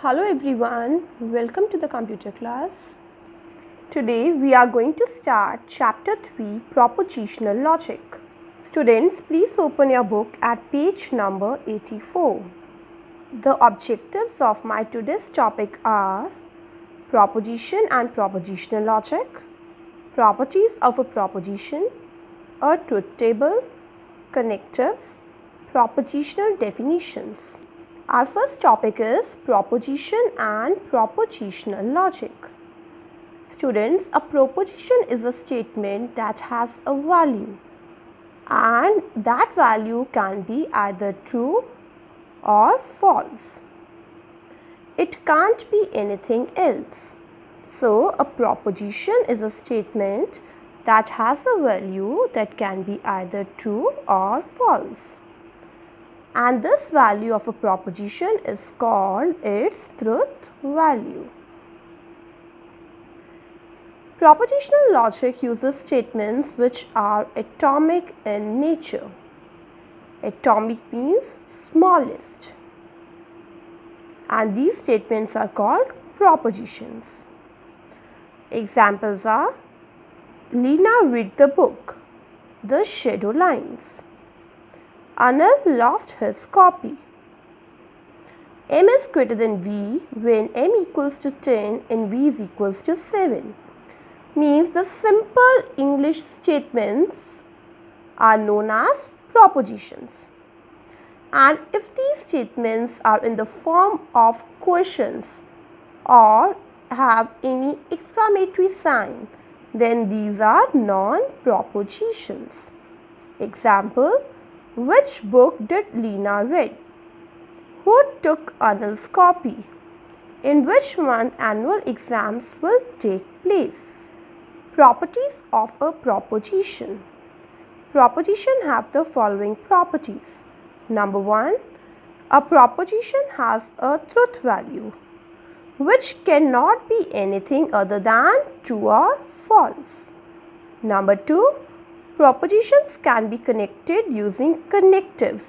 Hello everyone, welcome to the computer class. Today we are going to start chapter 3 Propositional Logic. Students, please open your book at page number 84. The objectives of my today's topic are proposition and propositional logic, properties of a proposition, a truth table, connectives, propositional definitions. Our first topic is proposition and propositional logic. Students, a proposition is a statement that has a value, and that value can be either true or false. It can't be anything else. So, a proposition is a statement that has a value that can be either true or false. And this value of a proposition is called its truth value. Propositional logic uses statements which are atomic in nature. Atomic means smallest. And these statements are called propositions. Examples are: Lena read the book, the shadow lines. Anil lost his copy. M is greater than V when M equals to 10 and V is equals to 7. Means the simple English statements are known as propositions. And if these statements are in the form of questions or have any exclamatory sign, then these are non-propositions. Example: which book did Lena read? Who took Anil's copy? In which month annual exams will take place? Properties of a proposition. Proposition have the following properties. Number 1. A proposition has a truth value, which cannot be anything other than true or false. Number 2. Propositions can be connected using connectives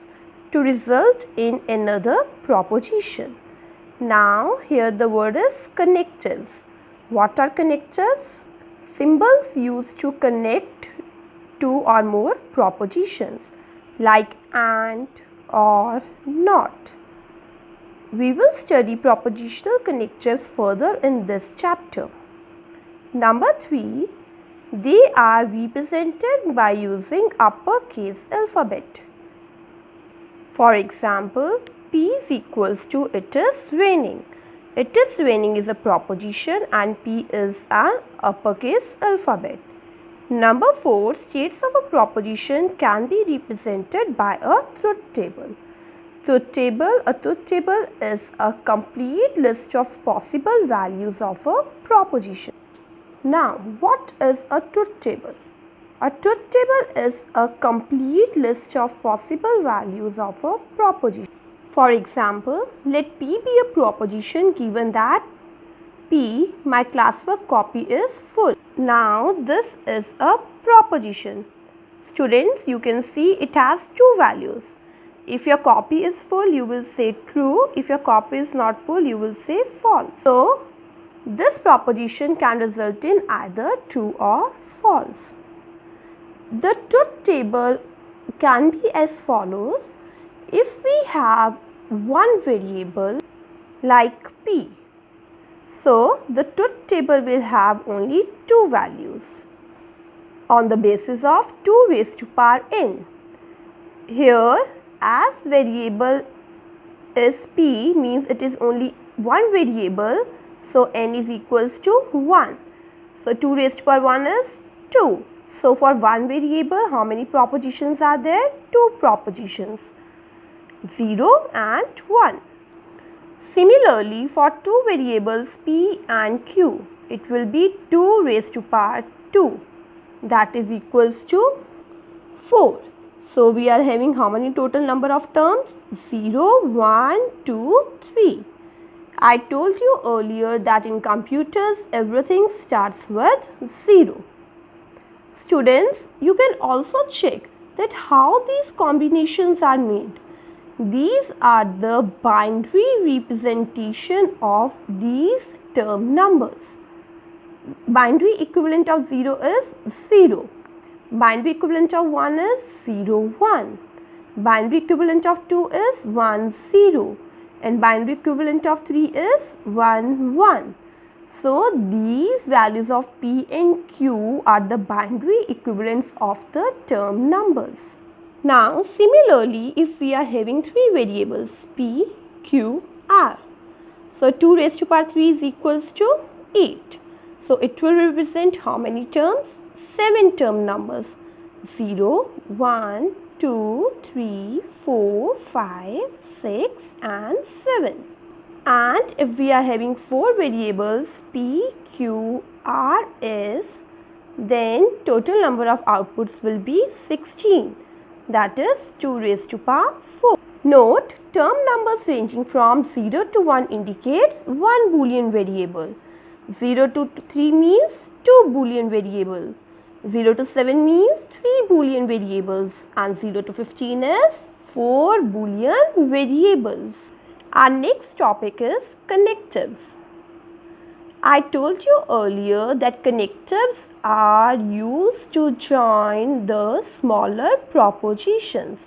to result in another proposition. Now, here the word is connectives. What are connectives? Symbols used to connect two or more propositions like and, or, not. We will study propositional connectives further in this chapter. Number 3. They are represented by using uppercase alphabet. For example, P is equals to it is raining. It is raining is a proposition and P is an uppercase alphabet. Number 4. States of a proposition can be represented by a truth table. Truth table. A truth table is a complete list of possible values of a proposition. Now, what is a truth table? A truth table is a complete list of possible values of a proposition. For example, let P be a proposition given that P, my classwork copy, is full. Now, this is a proposition. Students, you can see it has two values. If your copy is full, you will say true. If your copy is not full, you will say false. So, this proposition can result in either true or false. The truth table can be as follows. If we have one variable like P, so the truth table will have only two values on the basis of 2 raised to power n. Here, as variable is P, means it is only one variable. So, n is equals to 1. So, 2 raised to power 1 is 2. So, for one variable, how many propositions are there? 2 propositions, 0 and 1. Similarly, for two variables P and Q, it will be 2 raised to power 2. That is equals to 4. So, we are having how many total number of terms? 0, 1, 2, 3. I told you earlier that in computers everything starts with 0. Students, you can also check that how these combinations are made. These are the binary representation of these term numbers. Binary equivalent of 0 is 0. Binary equivalent of 1 is 0, 1. Binary equivalent of 2 is 1, 0. And binary equivalent of 3 is 1, 1. So, these values of P and Q are the binary equivalents of the term numbers. Now, similarly, if we are having three variables P, Q, R. So, 2 raised to power 3 is equals to 8. So, it will represent how many terms? 7 term numbers. 0, 1, 2, 3, 4, 5, 6 and 7. And if we are having 4 variables P, Q, R, S, then total number of outputs will be 16. That is 2 raised to power 4. Note, term numbers ranging from 0 to 1 indicates one Boolean variable. 0 to 3 means 2 Boolean variable. 0 to 7 means 3 Boolean variables. And 0 to 15 is 4 Boolean variables. Our next topic is connectives. I told you earlier that connectives are used to join the smaller propositions.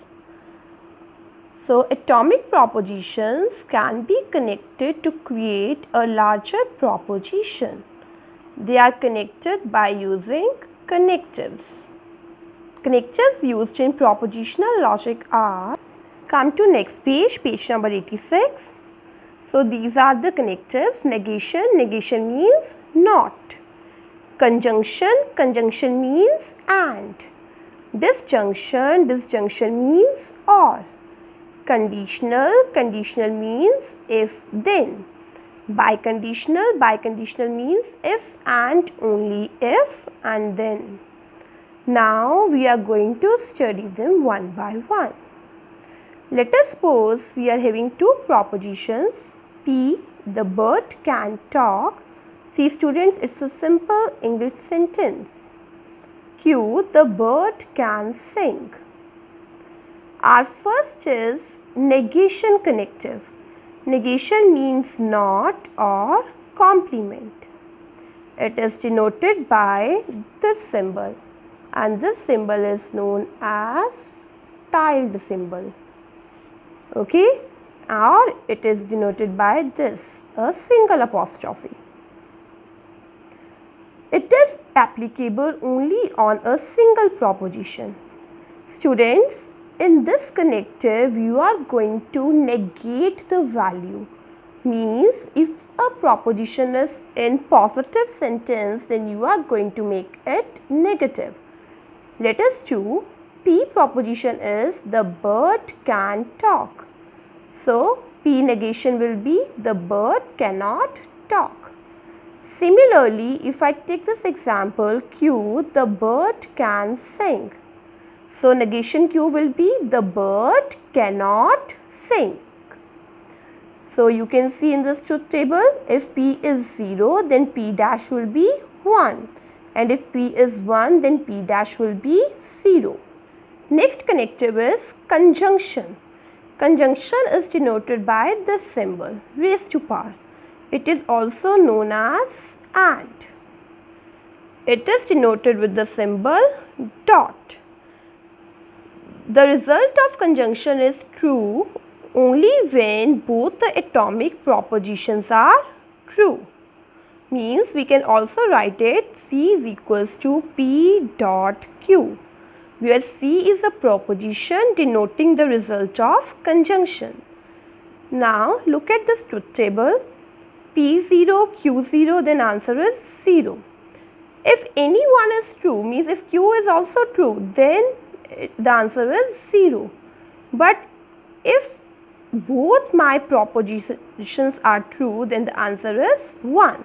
So, atomic propositions can be connected to create a larger proposition. They are connected by using connectives. Connectives used in propositional logic are, come to next page, page number 86. So, these are the connectives. Negation, negation means not. Conjunction, conjunction means and. Disjunction, disjunction means or. Conditional, conditional means if then. Biconditional, biconditional means if and only if and then. Now, we are going to study them one by one. Let us suppose we are having two propositions. P, the bird can talk. See students, it's a simple English sentence. Q, the bird can sing. Our first is negation connective. Negation means not or complement. It is denoted by this symbol, and this symbol is known as tilde symbol. Okay, or it is denoted by this, a single apostrophe. It is applicable only on a single proposition. Students, in this connective you are going to negate the value. Means if a proposition is in positive sentence, then you are going to make it negative. Let us do P proposition is the bird can talk. So, P negation will be the bird cannot talk. Similarly, if I take this example Q, the bird can sing. So, negation Q will be the bird cannot sing. So, you can see in this truth table, if P is 0, then P dash will be 1. And if P is 1, then P dash will be 0. Next connective is conjunction. Conjunction is denoted by this symbol, raised to power. It is also known as and. It is denoted with the symbol dot. The result of conjunction is true only when both the atomic propositions are true. Means we can also write it C is equals to P dot Q, where C is a proposition denoting the result of conjunction. Now look at this truth table. P0, Q0, then answer is 0. If any one is true, means if Q is also true, then the answer is 0. But if both my propositions are true, then the answer is 1.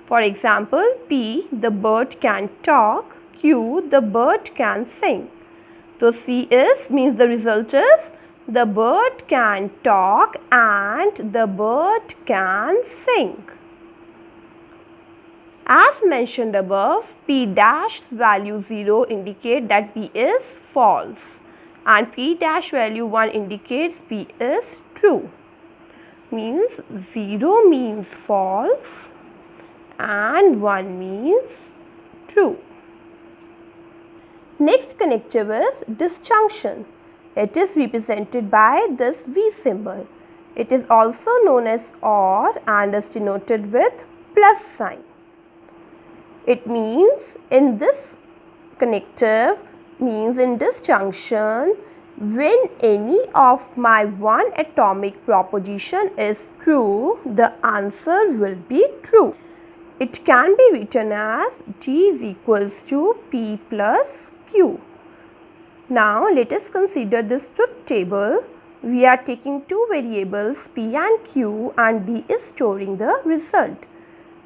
For example, P, the bird can talk. Q, the bird can sing. So, C is means the result is the bird can talk and the bird can sing. As mentioned above, P dash value 0 indicate that P is false. and P dash value 1 indicates P is true. Means 0 means false and 1 means true. Next connective is disjunction. It is represented by this V symbol. It is also known as OR and is denoted with plus sign. It means in this connective, means in disjunction, when any of my one atomic proposition is true, the answer will be true. It can be written as D is equals to P plus Q. Now let us consider this truth table. We are taking two variables P and Q and D is storing the result.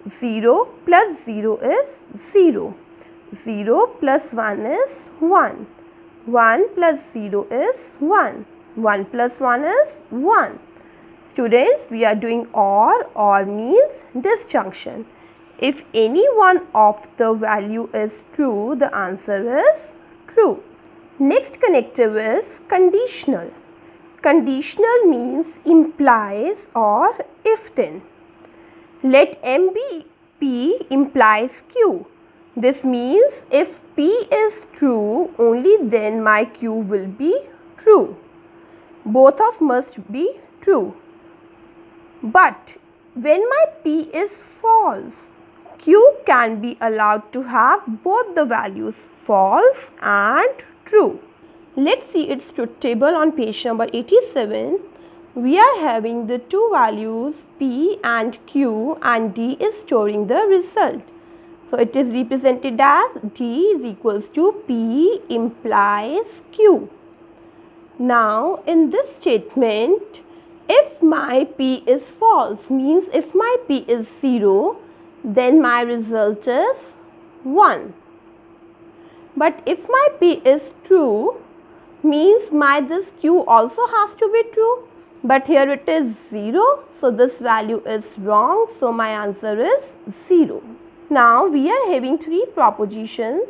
0 plus 0 is 0. 0 plus 1 is 1. 1 plus 0 is 1. 1 plus 1 is 1. Students, we are doing OR means disjunction. If any one of the value is true, the answer is true. Next connective is conditional. Conditional means implies or if then. Let M be P implies Q. This means if P is true, only then my Q will be true. Both of must be true. But when my P is false, Q can be allowed to have both the values false and true. Let's see its truth table on page number 87. We are having the two values P and Q and D is storing the result. So it is represented as D is equals to P implies Q. Now in this statement, if my P is false, means if my P is 0, then my result is 1. But if my P is true, means my this Q also has to be true. But here it is 0, so this value is wrong, so my answer is 0. Now we are having three propositions,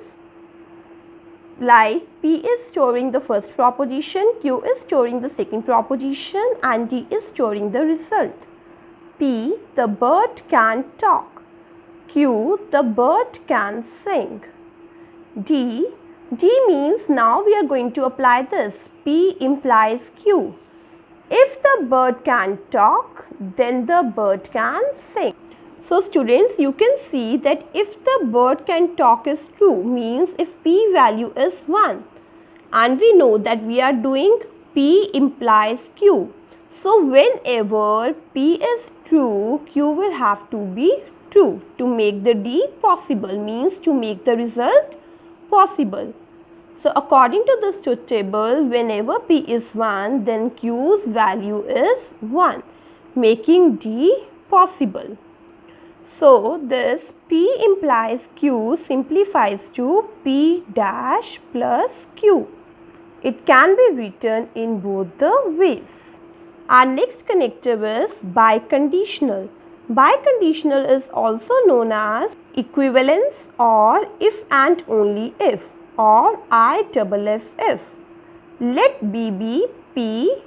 like P is storing the first proposition, Q is storing the second proposition and D is storing the result. P, the bird can talk. Q, the bird can sing. D means now we are going to apply this. P implies Q. If the bird can talk, then the bird can sing. So students, you can see that if the bird can talk is true, means if P value is 1, and we know that we are doing P implies Q. So whenever P is true, Q will have to be true to make the D possible, means to make the result possible. So according to this truth table, whenever P is 1, then Q's value is 1, making D possible. So this P implies Q simplifies to P dash plus Q. It can be written in both the ways. Our next connective is biconditional. Biconditional is also known as equivalence or if and only if, or IFF. Let B be P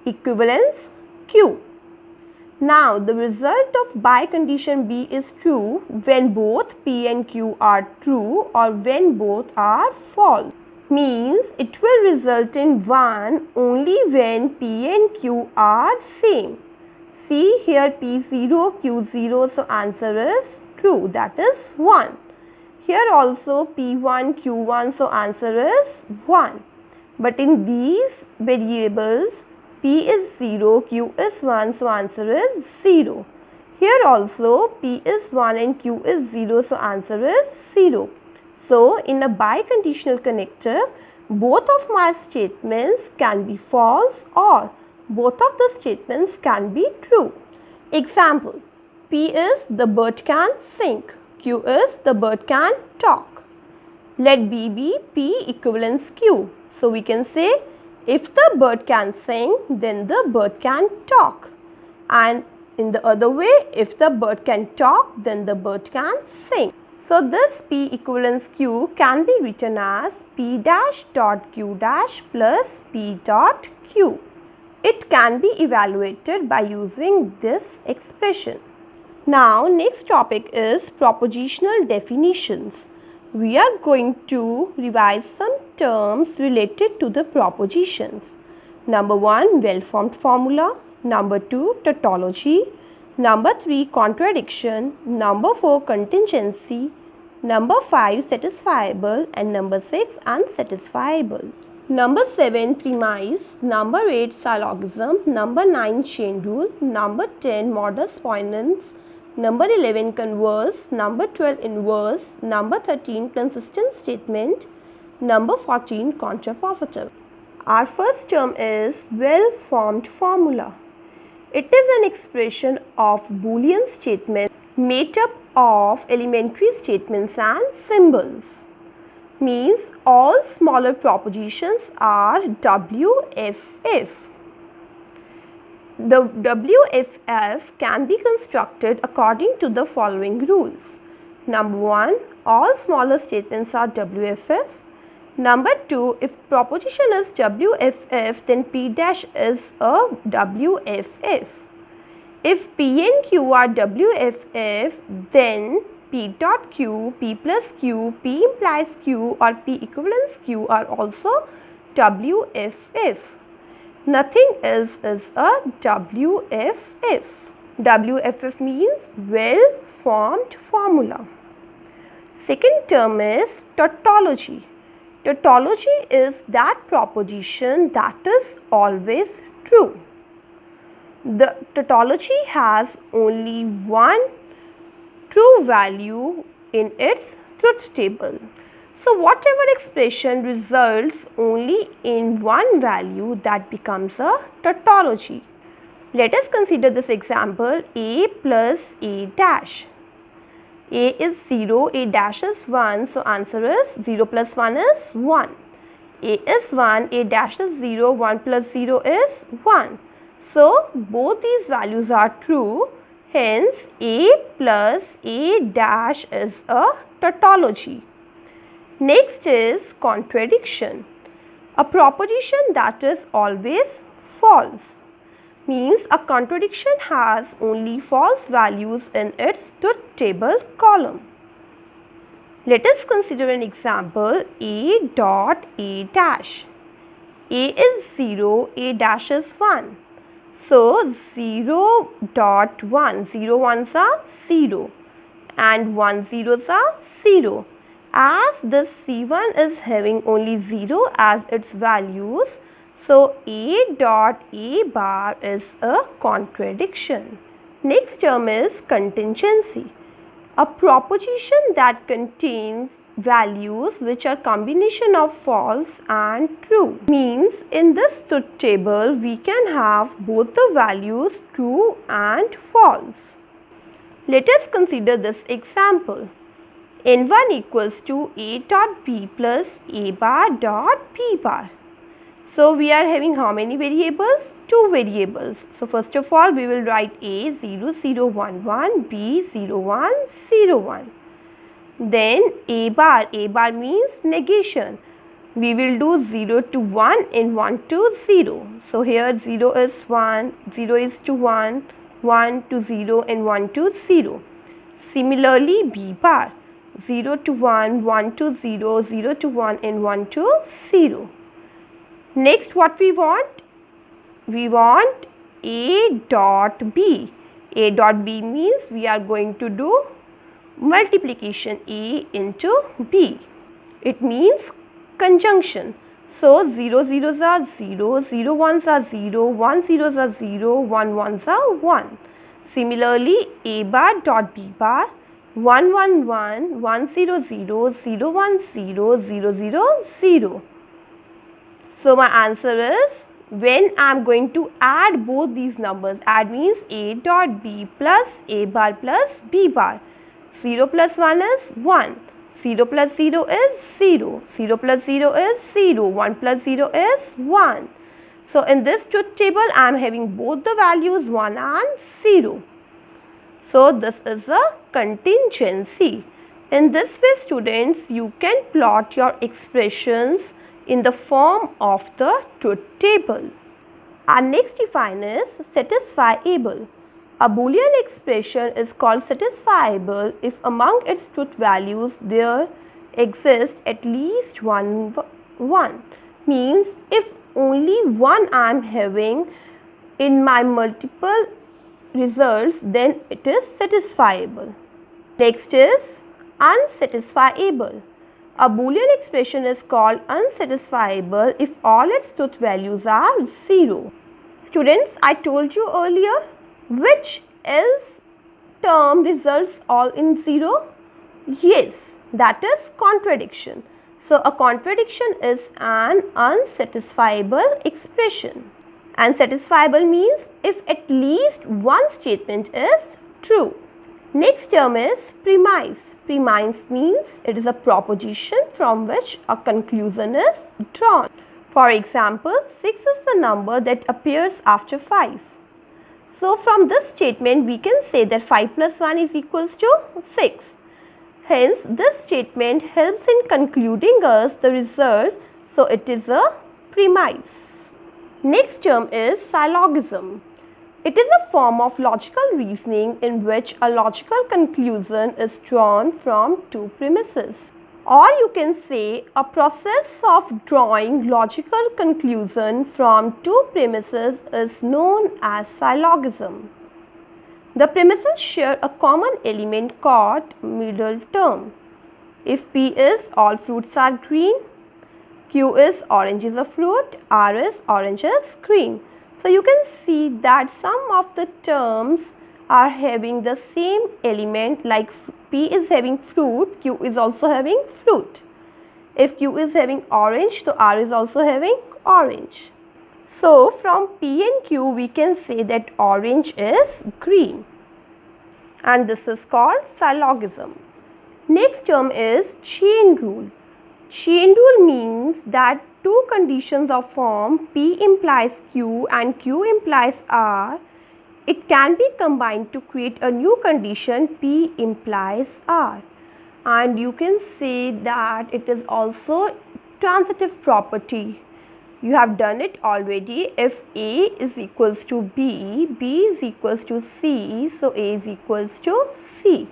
equivalence Q. Now the result of bicondition B is true when both P and Q are true or when both are false. Means it will result in 1 only when P and Q are same. See here P0, Q0, so answer is true, that is 1. Here also P1, Q1, so answer is 1. But in these variables, P is 0, Q is 1, so answer is 0. Here also P is 1 and Q is 0, so answer is 0. So in a biconditional connector, both of my statements can be false or both of the statements can be true. Example, P is the bird can sing, Q is the bird can talk. Let B be P equivalence Q. So we can say if the bird can sing, then the bird can talk. And in the other way, if the bird can talk, then the bird can sing. So this P equivalence Q can be written as P dash dot Q dash plus P dot Q. It can be evaluated by using this expression. Now next topic is propositional definitions. We are going to revise some terms related to the propositions. Number 1, well-formed formula. Number 2, tautology. Number 3, contradiction. Number 4, contingency. Number 5, satisfiable. And number 6, unsatisfiable. Number 7, premise. Number 8, syllogism. Number 9, chain rule. Number 10, modus ponens. Number 11, converse. Number 12, inverse. Number 13, consistent statement. Number 14, contrapositive. Our first term is well-formed formula. It is an expression of Boolean statement made up of elementary statements and symbols. Means all smaller propositions are WFF. The WFF can be constructed according to the following rules. Number 1, all smaller statements are WFF. Number 2, if proposition is WFF, then P dash is a WFF. If P and Q are WFF, then P dot Q, P plus Q, P implies Q or P equivalence Q are also WFF. Nothing else is a WFF. WFF means well-formed formula. Second term is tautology. Tautology is that proposition that is always true. The tautology has only one true value in its truth table. So whatever expression results only in one value, that becomes a tautology. Let us consider this example: A plus A dash. A is 0, A dash is 1, so answer is 0 plus 1 is 1. A is 1, A dash is 0, 1 plus 0 is 1. So both these values are true, hence A plus A dash is a tautology. Next is contradiction. A proposition that is always false. Means a contradiction has only false values in its truth table column. Let us consider an example: A dot A dash. A is 0, A dash is 1. So 0 dot 1, 0 ones are 0 and 1 zeros are 0. As this C1 is having only 0 as its values, so A dot A bar is a contradiction. Next term is contingency. A proposition that contains values which are combination of false and true. Means in this truth table we can have both the values true and false. Let us consider this example. N1 equals to A dot B plus A bar dot B bar. So we are having how many variables? 2 variables. So first of all we will write A 0 0 1 1, B 0 1 0 1. Then A bar means negation. We will do 0 to 1 and 1 to 0. So here 0 is 1, 0 is to 1, 1 to 0 and 1 to 0. Similarly B bar 0 to 1, 1 to 0, 0 to 1 and 1 to 0. Next what we want? We want A dot B. A dot B means we are going to do multiplication A into B. It means conjunction. So 0 zeros are 0, 0 ones are 0, 1 zeros are 0, 1 ones are 1. Similarly A bar dot B bar 1 1 1, 1 0 0, 0 1 0, 0 0 0. So my answer is, when I am going to add both these numbers, add means A dot B plus A bar plus B bar. 0 plus 1 is 1, 0 plus 0 is 0, 0 plus 0 is 0, 1 plus 0 is 1. So in this truth table I am having both the values 1 and 0. So this is a contingency. In this way, students, you can plot your expressions in the form of the truth table. Our next define is satisfiable. A Boolean expression is called satisfiable if among its truth values there exists at least one. Means if only one I am having in my multiple results, then it is satisfiable. Next is unsatisfiable. A Boolean expression is called unsatisfiable if all its truth values are 0. Students, I told you earlier, which else term results all in 0? Yes, that is contradiction. So, a contradiction is an unsatisfiable expression. Unsatisfiable means if at least one statement is true. Next term is premise. Premise means it is a proposition from which a conclusion is drawn. For example, 6 is the number that appears after 5. So, from this statement we can say that 5 plus 1 is equals to 6. Hence, this statement helps in concluding us the result. So, it is a premise. Next term is syllogism. It is a form of logical reasoning in which a logical conclusion is drawn from two premises. Or you can say a process of drawing logical conclusion from two premises is known as syllogism. The premises share a common element called middle term. If P is all fruits are green, Q is orange is a fruit, R is orange is green. So, you can see that some of the terms are having the same element, like P is having fruit, Q is also having fruit. If Q is having orange, so R is also having orange. So, from P and Q we can say that orange is green, and this is called syllogism. Next term is chain rule. Chain rule means that two conditions of form P implies Q and Q implies R, it can be combined to create a new condition P implies R. And you can say that it is also transitive property. You have done it already. If A is equals to B, B is equals to C, so A is equals to C.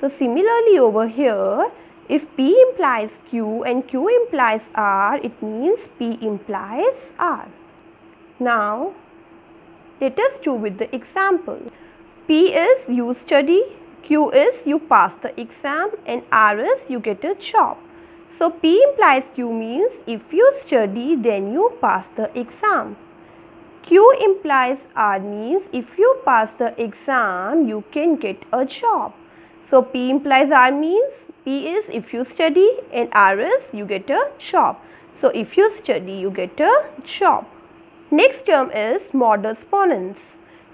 So, similarly over here, if P implies Q and Q implies R, it means P implies R. Now, let us do with the example. P is you study, Q is you pass the exam, and R is you get a job. So, P implies Q means if you study, then you pass the exam. Q implies R means if you pass the exam, you can get a job. So, P implies R means P is if you study and R is you get a job. So, if you study, you get a job. Next term is modus ponens.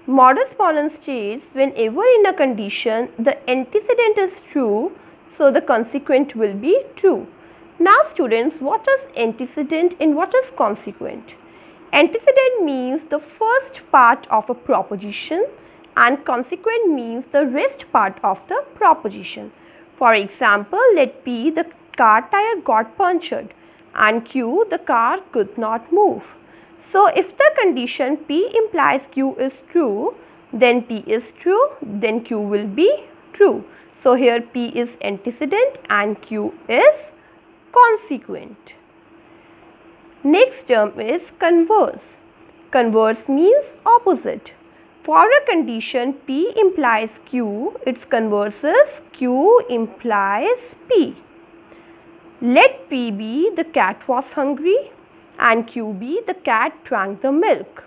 Modus ponens states whenever in a condition the antecedent is true, so the consequent will be true. Now students, what is antecedent and what is consequent? Antecedent means the first part of a proposition and consequent means the rest part of the proposition. For example, let P the car tire got punctured and Q the car could not move. So, if the condition P implies Q is true, then P is true, then Q will be true. So, here P is antecedent and Q is consequent. Next term is converse. Converse means opposite. For a condition P implies Q, its converse is Q implies P. Let P be the cat was hungry and Q be the cat drank the milk.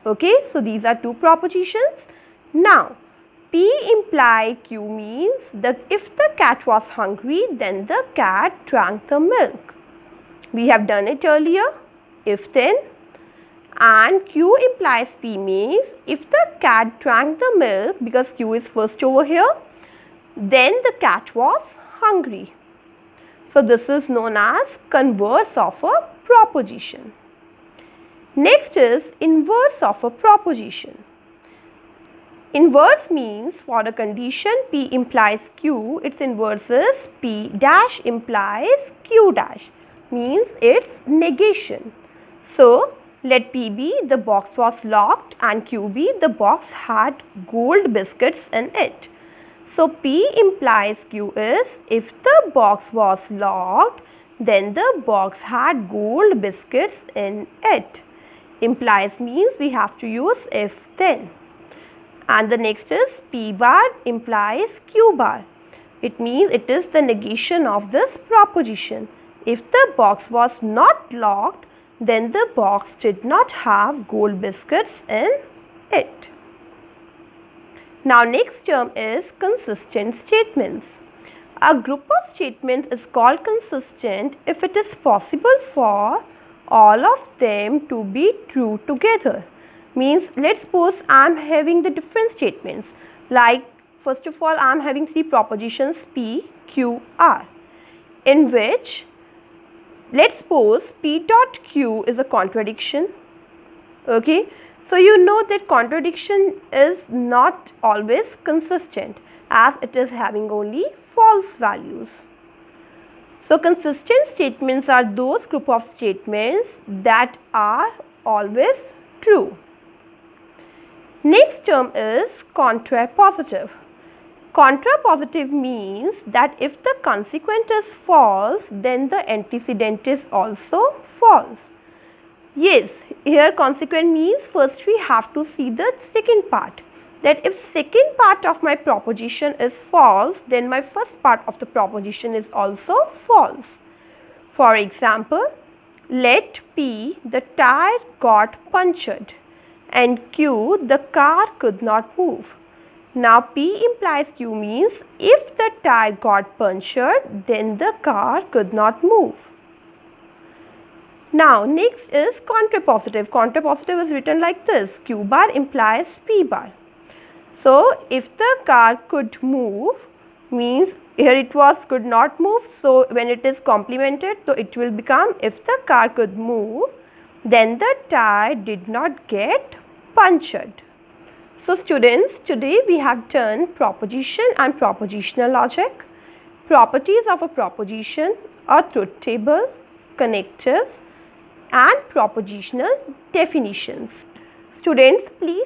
Okay, so these are two propositions. Now, P imply Q means that if the cat was hungry, then the cat drank the milk. We have done it earlier, if then. And Q implies P means if the cat drank the milk, because Q is first over here, then the cat was hungry. So, this is known as converse of a proposition. Next is inverse of a proposition. Inverse means for a condition P implies Q, its inverse is P dash implies Q dash, means its negation. So, let P be the box was locked and Q be the box had gold biscuits in it. So, P implies Q is if the box was locked, then the box had gold biscuits in it. Implies means we have to use if then. And the next is P bar implies Q bar. It means it is the negation of this proposition. If the box was not locked, then the box did not have gold biscuits in it. Now next term is consistent statements. A group of statements is called consistent if it is possible for all of them to be true together. Means let's suppose I am having the different statements, like first of all I am having three propositions P, Q, R, in which let's suppose P dot Q is a contradiction. Okay, so you know that contradiction is not always consistent as it is having only false values. So consistent statements are those group of statements that are always true. Next term is contrapositive. Contrapositive means that if the consequent is false, then the antecedent is also false. Yes, here consequent means first we have to see the second part. That if second part of my proposition is false, then my first part of the proposition is also false. For example, let P the tire got punctured and Q the car could not move. Now P implies Q means if the tire got punctured, then the car could not move. Now next is contrapositive. Contrapositive is written like this: Q bar implies P bar. So if the car could move means here it was could not move, so when it is complemented, so it will become if the car could move, then the tire did not get punctured. So students, today we have done proposition and propositional logic, properties of a proposition, a truth table, connectives and propositional definitions. Students, please